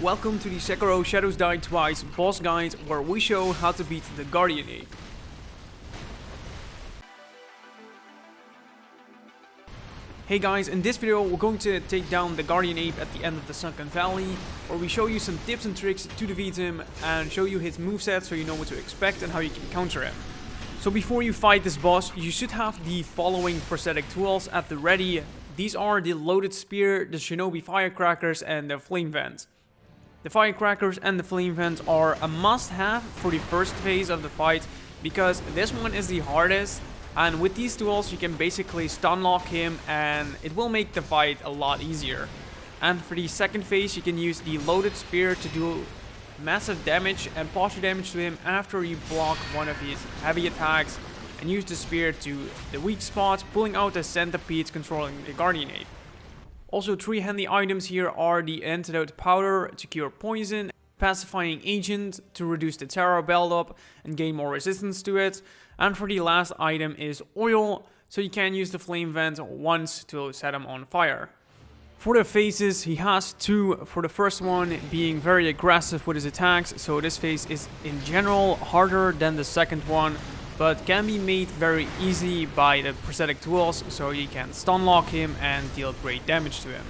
Welcome to the Sekiro Shadows Die Twice boss guide, where we show how to beat the Guardian Ape. Hey guys, in this video we're going to take down the Guardian Ape at the end of the Sunken Valley, where we show you some tips and tricks to defeat him and show you his moveset so you know what to expect and how you can counter him. So before you fight this boss, you should have the following prosthetic tools at the ready. These are the loaded spear, the shinobi firecrackers and the flame vent. The firecrackers and the flame vent are a must-have for the first phase of the fight, because this one is the hardest, and with these tools you can basically stun lock him and it will make the fight a lot easier. And for the second phase you can use the loaded spear to do massive damage and partial damage to him after you block one of his heavy attacks, and use the spear to the weak spot, pulling out the centipedes controlling the Guardian Ape. Also, 3 handy items here are the antidote powder to cure poison, pacifying agent to reduce the terror buildup and gain more resistance to it, and for the last item is oil, so you can use the flame vent once to set him on fire. For the phases, he has 2, for the first one being very aggressive with his attacks, so this phase is in general harder than the second one, but can be made very easy by the prosthetic tools, so you can stun lock him and deal great damage to him.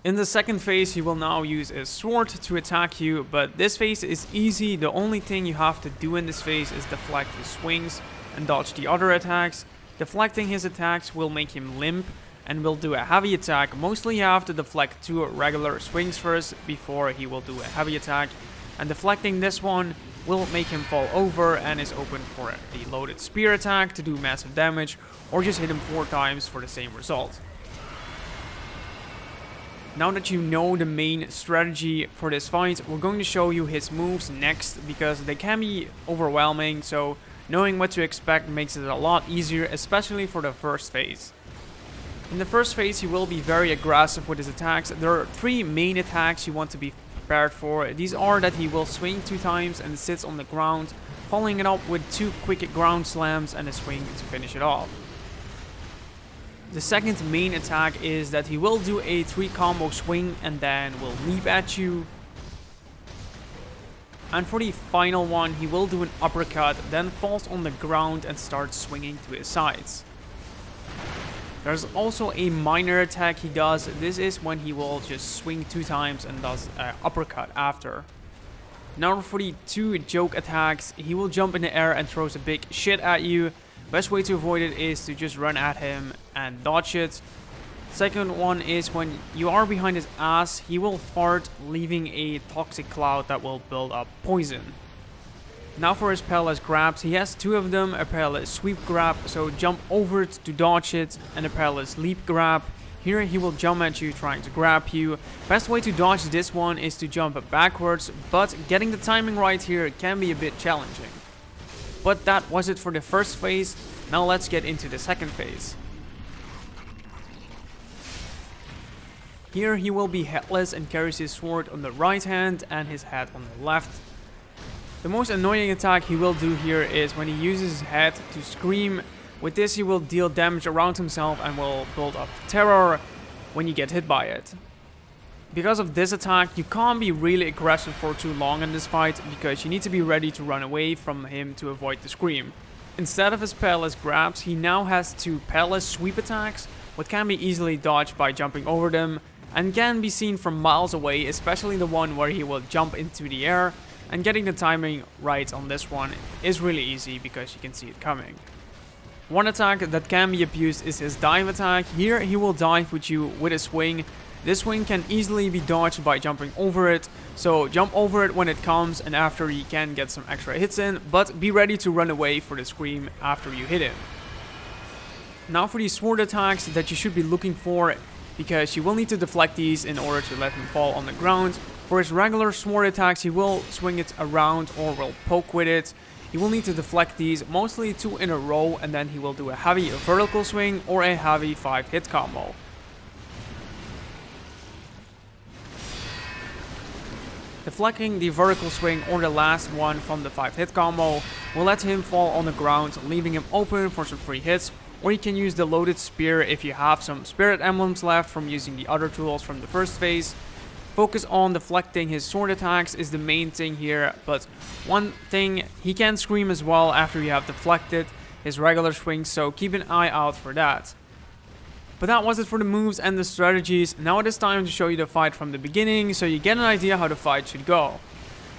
In the second phase he will now use a sword to attack you, but this phase is easy. The only thing you have to do in this phase is deflect his swings and dodge the other attacks. Deflecting his attacks will make him limp and will do a heavy attack. Mostly you have to deflect 2 regular swings first before he will do a heavy attack, and deflecting this one will make him fall over and is open for a loaded spear attack to do massive damage, or just hit him 4 times for the same result. Now that you know the main strategy for this fight, we're going to show you his moves next, because they can be overwhelming, so knowing what to expect makes it a lot easier, especially for the first phase. In the first phase he will be very aggressive with his attacks. There are 3 main attacks you want to be prepared for. These are that he will swing 2 times and sits on the ground, following it up with 2 quick ground slams and a swing to finish it off. The second main attack is that he will do a 3 combo swing and then will leap at you. And for the final one he will do an uppercut, then falls on the ground and starts swinging to his sides. There's also a minor attack he does. This is when he will just swing 2 times and does an uppercut after. Now for the 2 joke attacks, he will jump in the air and throws a big shit at you. Best way to avoid it is to just run at him and dodge it. Second one is when you are behind his ass, he will fart, leaving a toxic cloud that will build up poison. Now for his perilous grabs, he has 2 of them, a perilous sweep grab, so jump over it to dodge it, and a perilous leap grab. Here he will jump at you trying to grab you. Best way to dodge this one is to jump backwards, but getting the timing right here can be a bit challenging. But that was it for the first phase. Now let's get into the second phase. Here he will be headless and carries his sword on the right hand and his head on the left. The most annoying attack he will do here is when he uses his head to scream. With this he will deal damage around himself and will build up terror when you get hit by it. Because of this attack you can't be really aggressive for too long in this fight, because you need to be ready to run away from him to avoid the scream. Instead of his perilous grabs, he now has 2 perilous sweep attacks, what can be easily dodged by jumping over them, and can be seen from miles away, especially the one where he will jump into the air. And getting the timing right on this one is really easy because you can see it coming. One attack that can be abused is his dive attack. Here he will dive with you with a swing. This swing can easily be dodged by jumping over it, so jump over it when it comes, and after you can get some extra hits in, but be ready to run away for the scream after you hit him. Now for these sword attacks that you should be looking for, because you will need to deflect these in order to let him fall on the ground. For his regular sword attacks he will swing it around or will poke with it. You will need to deflect these, mostly 2 in a row, and then he will do a heavy vertical swing or a heavy 5 hit combo. Deflecting the vertical swing or the last one from the 5 hit combo will let him fall on the ground, leaving him open for some free hits, or you can use the loaded spear if you have some spirit emblems left from using the other tools from the first phase. Focus on deflecting his sword attacks is the main thing here, but one thing, he can scream as well after you have deflected his regular swings, so keep an eye out for that. But that was it for the moves and the strategies. Now it is time to show you the fight from the beginning, so you get an idea how the fight should go.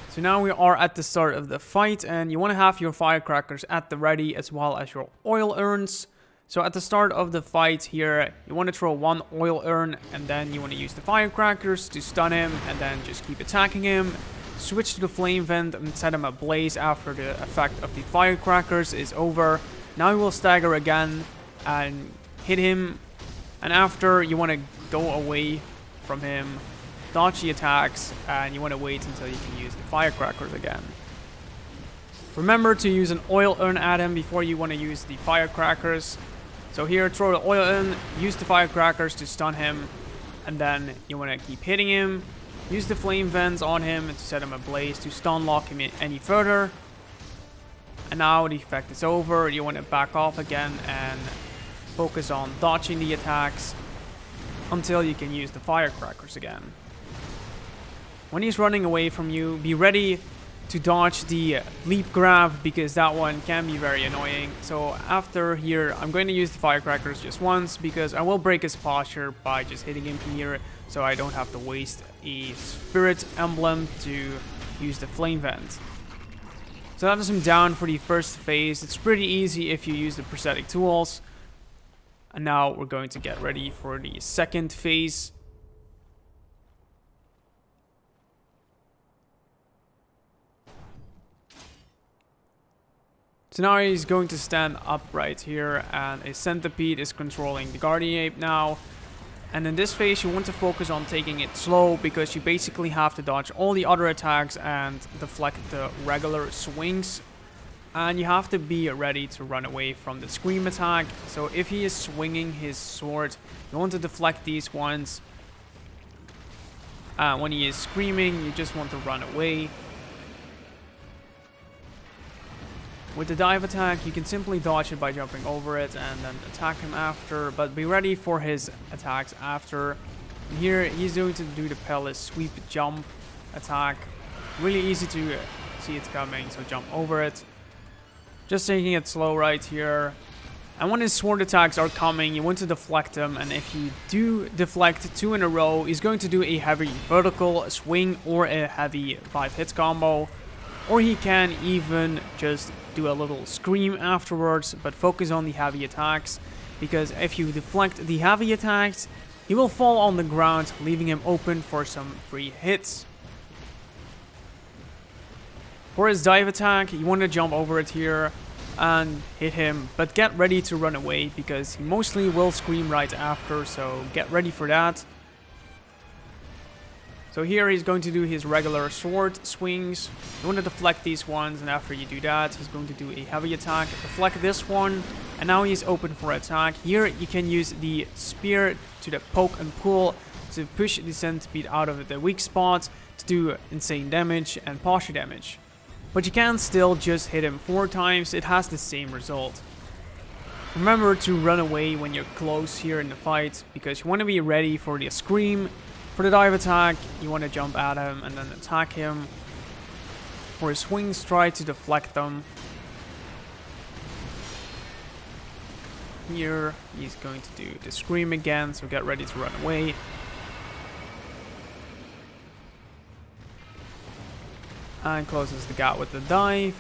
So now we are at the start of the fight, and you want to have your firecrackers at the ready as well as your oil urns. So at the start of the fight here, you want to throw one oil urn, and then you want to use the firecrackers to stun him, and then just keep attacking him. Switch to the flame vent and set him ablaze after the effect of the firecrackers is over. Now you will stagger again and hit him, and after you want to go away from him, dodge the attacks, and you want to wait until you can use the firecrackers again. Remember to use an oil urn at him before you want to use the firecrackers. So here, throw the oil in, use the firecrackers to stun him, and then you want to keep hitting him. Use the flame vents on him to set him ablaze to stun lock him any further. And now the effect is over, you want to back off again and focus on dodging the attacks until you can use the firecrackers again. When he's running away from you, be ready to dodge the leap grab, because that one can be very annoying. So after here, I'm going to use the firecrackers just once, because I will break his posture by just hitting him here, so I don't have to waste a spirit emblem to use the flame vent. So that is him down for the first phase. It's pretty easy if you use the prosthetic tools. And now we're going to get ready for the second phase. So now he's going to stand upright here, and a centipede is controlling the guardian ape now. And in this phase you want to focus on taking it slow, because you basically have to dodge all the other attacks and deflect the regular swings. And you have to be ready to run away from the scream attack. So if he is swinging his sword, you want to deflect these ones. When he is screaming, you just want to run away. With the dive attack, you can simply dodge it by jumping over it and then attack him after, but be ready for his attacks after. And here, he's going to do the Perilous sweep jump attack. Really easy to see it coming, so jump over it. Just taking it slow right here. And when his sword attacks are coming, you want to deflect them, and if you do deflect 2 in a row, he's going to do a heavy vertical swing or a heavy 5-hit combo. Or he can even just do a little scream afterwards, but focus on the heavy attacks, because if you deflect the heavy attacks, he will fall on the ground, leaving him open for some free hits. For his dive attack, you want to jump over it here and hit him, but get ready to run away, because he mostly will scream right after, so get ready for that. So here he's going to do his regular sword swings. You want to deflect these ones, and after you do that, he's going to do a heavy attack, deflect this one, and now he's open for attack. Here you can use the spear to the poke and pull to push the centipede out of the weak spot to do insane damage and posture damage. But you can still just hit him 4 times, it has the same result. Remember to run away when you're close here in the fight, because you want to be ready for the scream. For the dive attack, you want to jump at him and then attack him. For his swings, try to deflect them. Here, he's going to do the scream again, so get ready to run away. And closes the gap with the dive.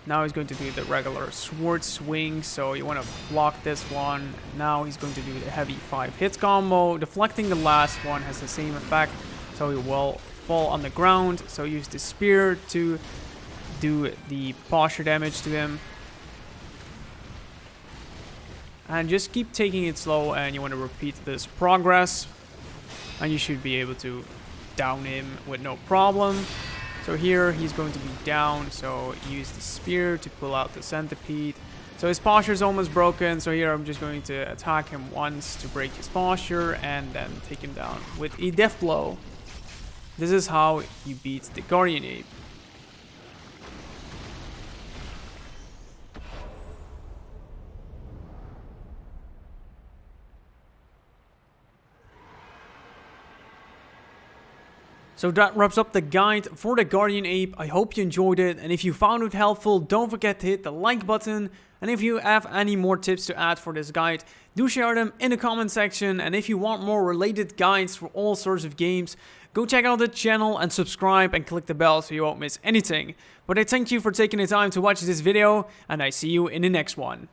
Now he's going to do the regular sword swing, so you want to block this one. Now he's going to do the heavy 5-hit combo. Deflecting the last one has the same effect, so he will fall on the ground. So use the spear to do the posture damage to him. And just keep taking it slow, and you want to repeat this progress. And you should be able to down him with no problem. So here he's going to be down, so use the spear to pull out the centipede. So his posture is almost broken, so here I'm just going to attack him once to break his posture and then take him down with a deathblow. This is how you beat the guardian ape. So that wraps up the guide for the Guardian Ape. I hope you enjoyed it, and if you found it helpful, don't forget to hit the like button. And if you have any more tips to add for this guide, do share them in the comment section. And if you want more related guides for all sorts of games, go check out the channel and subscribe and click the bell so you won't miss anything. But I thank you for taking the time to watch this video, and I see you in the next one.